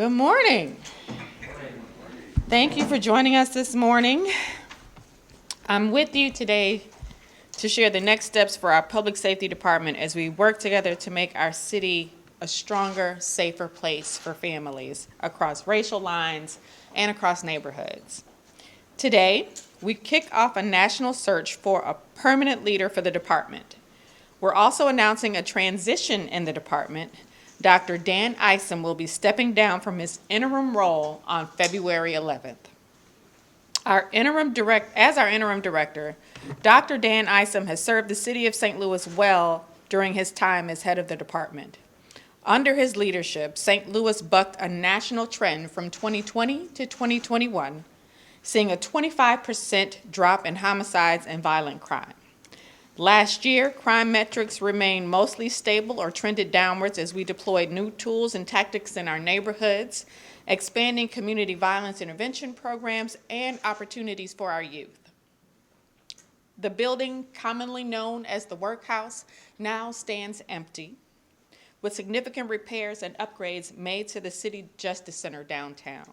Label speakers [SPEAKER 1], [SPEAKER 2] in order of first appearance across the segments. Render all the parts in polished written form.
[SPEAKER 1] Good morning. Thank you for joining us this morning. I'm with you today to share the next steps for our Public Safety Department as we work together to make our city a stronger, safer place for families across racial lines and across neighborhoods. Today, we kick off a national search for a permanent leader for the department. We're also announcing a transition in the department. Dr. Dan Isom will be stepping down from his interim role on February 11th. As our interim director, Dr. Dan Isom has served the city of St. Louis well during his time as head of the department. Under his leadership, St. Louis bucked a national trend from 2020 to 2021, seeing a 25% drop in homicides and violent crime. Last year, crime metrics remained mostly stable or trended downwards as we deployed new tools and tactics in our neighborhoods, expanding community violence intervention programs and opportunities for our youth. The building, commonly known as the workhouse, now stands empty, with significant repairs and upgrades made to the City Justice Center downtown.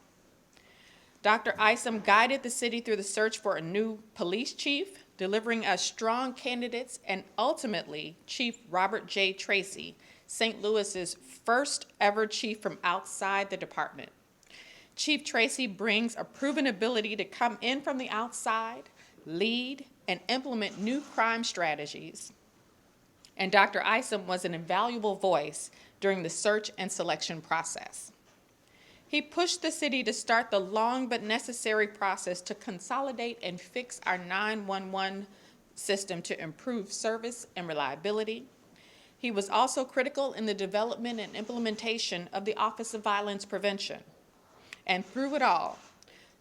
[SPEAKER 1] Dr. Isom guided the city through the search for a new police chief, delivering us strong candidates, and ultimately Chief Robert J. Tracy, St. Louis's first ever chief from outside the department. Chief Tracy brings a proven ability to come in from the outside, lead, and implement new crime strategies. And Dr. Isom was an invaluable voice during the search and selection process. He pushed the city to start the long but necessary process to consolidate and fix our 911 system to improve service and reliability. He was also critical in the development and implementation of the Office of Violence Prevention. And through it all,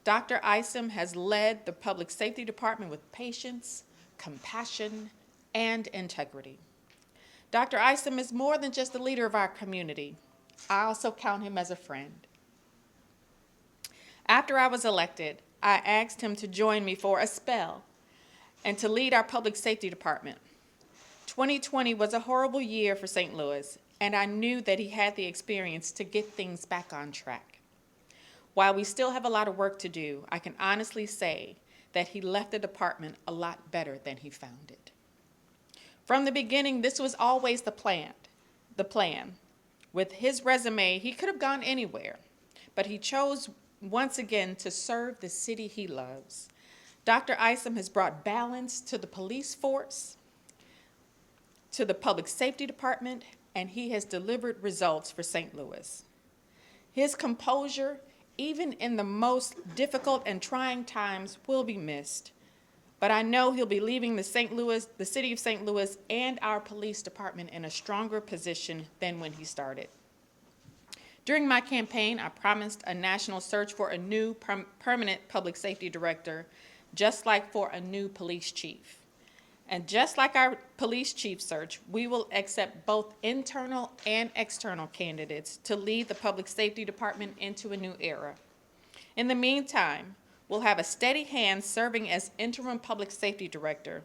[SPEAKER 1] Dr. Isom has led the Public Safety Department with patience, compassion, and integrity. Dr. Isom is more than just a leader of our community. I also count him as a friend. After I was elected, I asked him to join me for a spell and to lead our Public Safety Department. 2020 was a horrible year for St. Louis, and I knew that he had the experience to get things back on track. While we still have a lot of work to do, I can honestly say that he left the department a lot better than he found it. From the beginning, this was always the plan. With his resume, he could have gone anywhere, but he chose once again to serve the city he loves. Dr. Isom has brought balance to the police force, to the Public Safety Department, and he has delivered results for St. Louis. His composure, even in the most difficult and trying times, will be missed. But I know he'll be leaving the city of St. Louis and our police department in a stronger position than when he started. During my campaign, I promised a national search for a new permanent public safety director, just like for a new police chief. And just like our police chief search, we will accept both internal and external candidates to lead the public safety department into a new era. In the meantime, we'll have a steady hand serving as interim public safety director,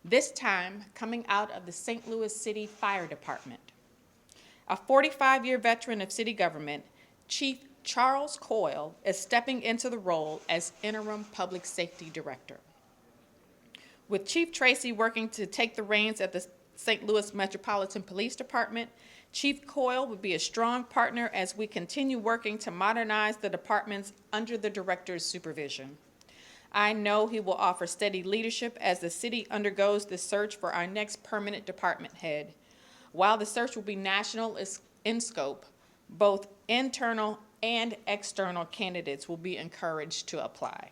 [SPEAKER 1] this time coming out of the St. Louis City Fire Department. A 45-year veteran of city government, Chief Charles Coyle is stepping into the role as interim public safety director. With Chief Tracy working to take the reins at the St. Louis Metropolitan Police Department, Chief Coyle will be a strong partner as we continue working to modernize the departments under the director's supervision. I know he will offer steady leadership as the city undergoes the search for our next permanent department head. While the search will be national in scope, both internal and external candidates will be encouraged to apply.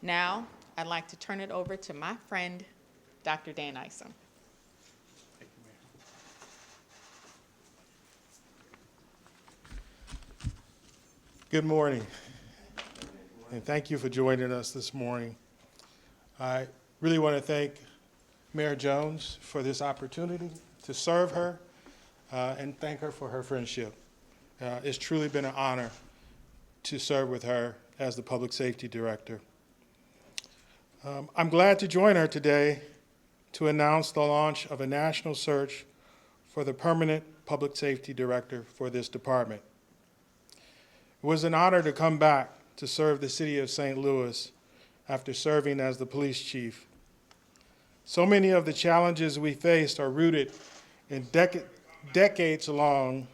[SPEAKER 1] Now, I'd like to turn it over to my friend, Dr. Dan Isom.
[SPEAKER 2] Thank you, Mayor. Good morning, and thank you for joining us this morning. I really want to thank Mayor Jones for this opportunity to serve her and thank her for her friendship. It's truly been an honor to serve with her as the Public Safety Director. I'm glad to join her today to announce the launch of a national search for the permanent Public Safety Director for this department. It was an honor to come back to serve the city of St. Louis after serving as the police chief. So many of the challenges we faced are rooted in decades-long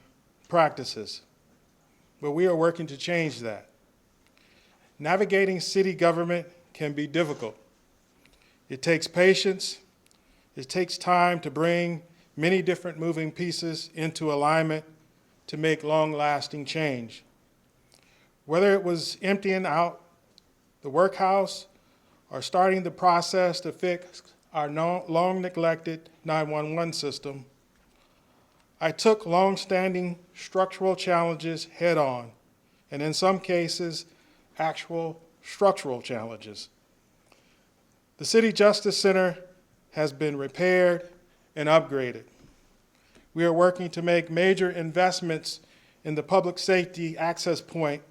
[SPEAKER 2] practices, but we are working to change that. Navigating city government can be difficult. It takes patience. It takes time to bring many different moving pieces into alignment to make long-lasting change. Whether it was emptying out the workhouse or starting the process to fix our long-neglected 911 system, I took long-standing structural challenges head-on, and in some cases, actual structural challenges. The City Justice Center has been repaired and upgraded. We are working to make major investments in the public safety access point,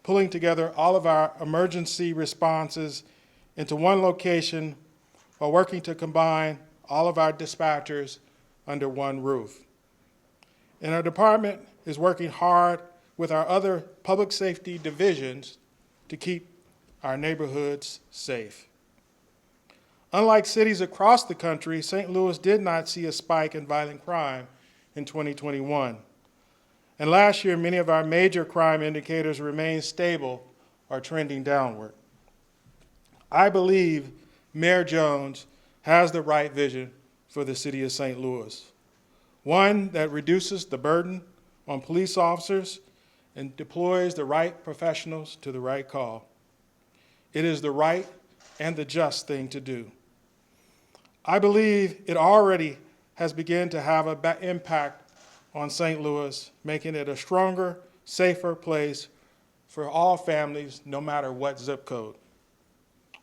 [SPEAKER 2] pulling together all of our emergency responses into one location while working to combine all of our dispatchers under one roof. And our department is working hard with our other public safety divisions to keep our neighborhoods safe. Unlike cities across the country, St. Louis did not see a spike in violent crime in 2021. And last year, many of our major crime indicators remained stable or trending downward. I believe Mayor Jones has the right vision for the city of St. Louis, one that reduces the burden on police officers and deploys the right professionals to the right call. It is the right and the just thing to do. I believe it already has begun to have an impact on St. Louis, making it a stronger, safer place for all families, no matter what zip code.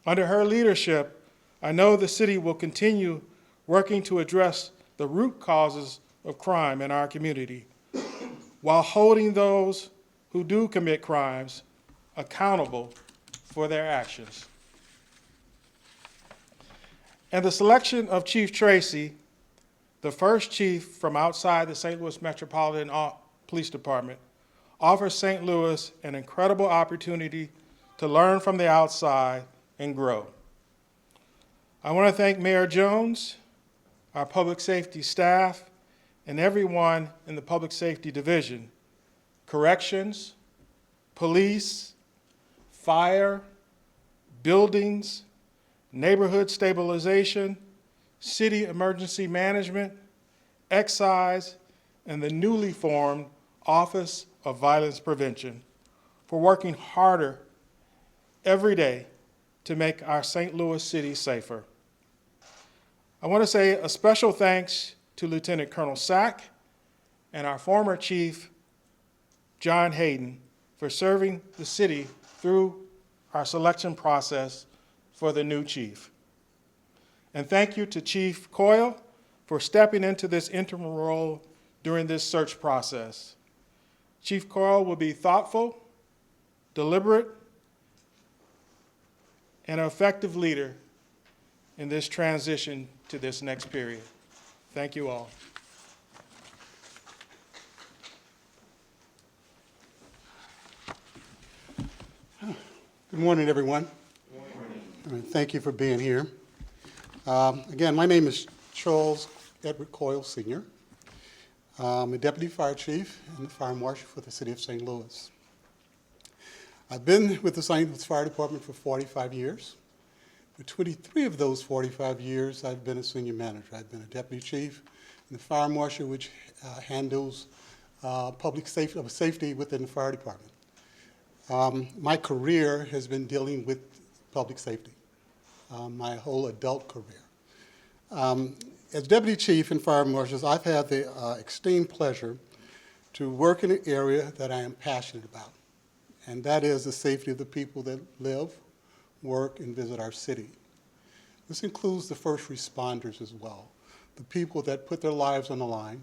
[SPEAKER 2] Under her leadership, I know the city will continue working to address the root causes of crime in our community, while holding those who do commit crimes accountable for their actions. And the selection of Chief Tracy, the first chief from outside the St. Louis Metropolitan Police Department, offers St. Louis an incredible opportunity to learn from the outside and grow. I want to thank Mayor Jones, our public safety staff, and everyone in the Public Safety Division, corrections, police, fire, buildings, neighborhood stabilization, city emergency management, excise, and the newly formed Office of Violence Prevention for working harder every day to make our St. Louis city safer. I want to say a special thanks to Lieutenant Colonel Sack and our former chief, John Hayden, for serving the city through our selection process for the new chief. And thank you to Chief Coyle for stepping into this interim role during this search process. Chief Coyle will be thoughtful, deliberate, and an effective leader in this transition to this next period. Thank you all.
[SPEAKER 3] Good morning, everyone. Good morning. Thank you for being here. Again, my name is Charles Edward Coyle, Sr. I'm a Deputy Fire Chief and the Fire Marshal for the City of St. Louis. I've been with the St. Louis Fire Department for 45 years. For 23 of those 45 years, I've been a senior manager. I've been a Deputy Chief and the Fire Marshal, which handles public safety within the Fire Department. My career has been dealing with public safety, my whole adult career. As Deputy Chief and Fire Marshals, I've had the extreme pleasure to work in an area that I am passionate about, and that is the safety of the people that live, work, and visit our city. This includes the first responders as well, the people that put their lives on the line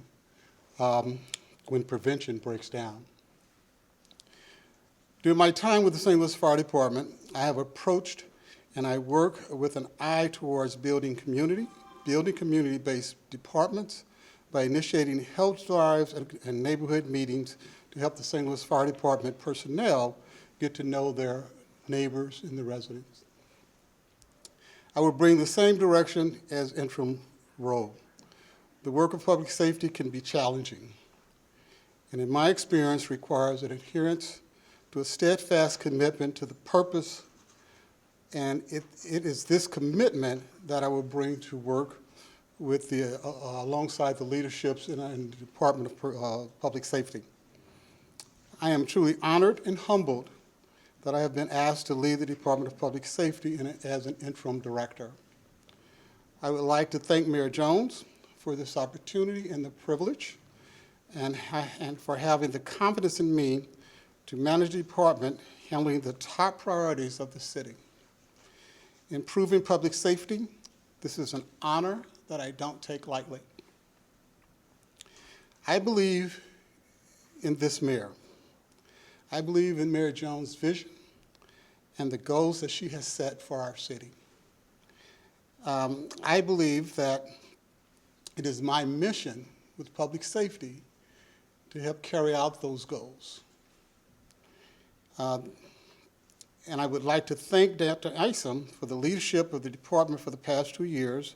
[SPEAKER 3] when prevention breaks down. During my time with the St. Louis Fire Department, I have approached and I work with an eye towards building community-based departments by initiating health drives and neighborhood meetings to help the St. Louis Fire Department personnel get to know their neighbors and the residents. I will bring the same direction as interim role. The work of public safety can be challenging, and in my experience requires an adherence to a steadfast commitment to the purpose, and it is this commitment that I will bring to work with alongside the leaderships in the Department of Public Safety. I am truly honored and humbled that I have been asked to lead the Department of Public Safety as an interim director. I would like to thank Mayor Jones for this opportunity and the privilege, and for having the confidence in me to manage the department handling the top priorities of the city. Improving public safety, this is an honor that I don't take lightly. I believe in this mayor. I believe in Mayor Jones' vision and the goals that she has set for our city. I believe that it is my mission with public safety to help carry out those goals. And I would like to thank Dr. Isom for the leadership of the department for the past 2 years,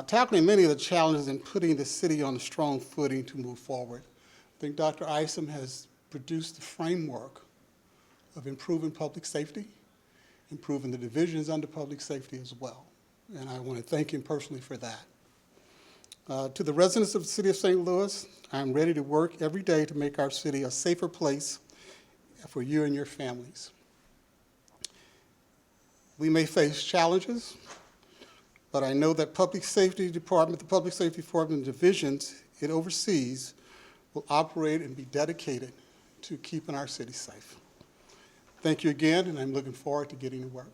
[SPEAKER 3] tackling many of the challenges and putting the city on a strong footing to move forward. I think Dr. Isom has produced the framework of improving public safety, improving the divisions under public safety as well. And I want to thank him personally for that. To the residents of the city of St. Louis, I'm ready to work every day to make our city a safer place for you and your families. We may face challenges, but I know that the Public Safety Department divisions it oversees will operate and be dedicated to keeping our city safe. Thank you again, and I'm looking forward to getting to work.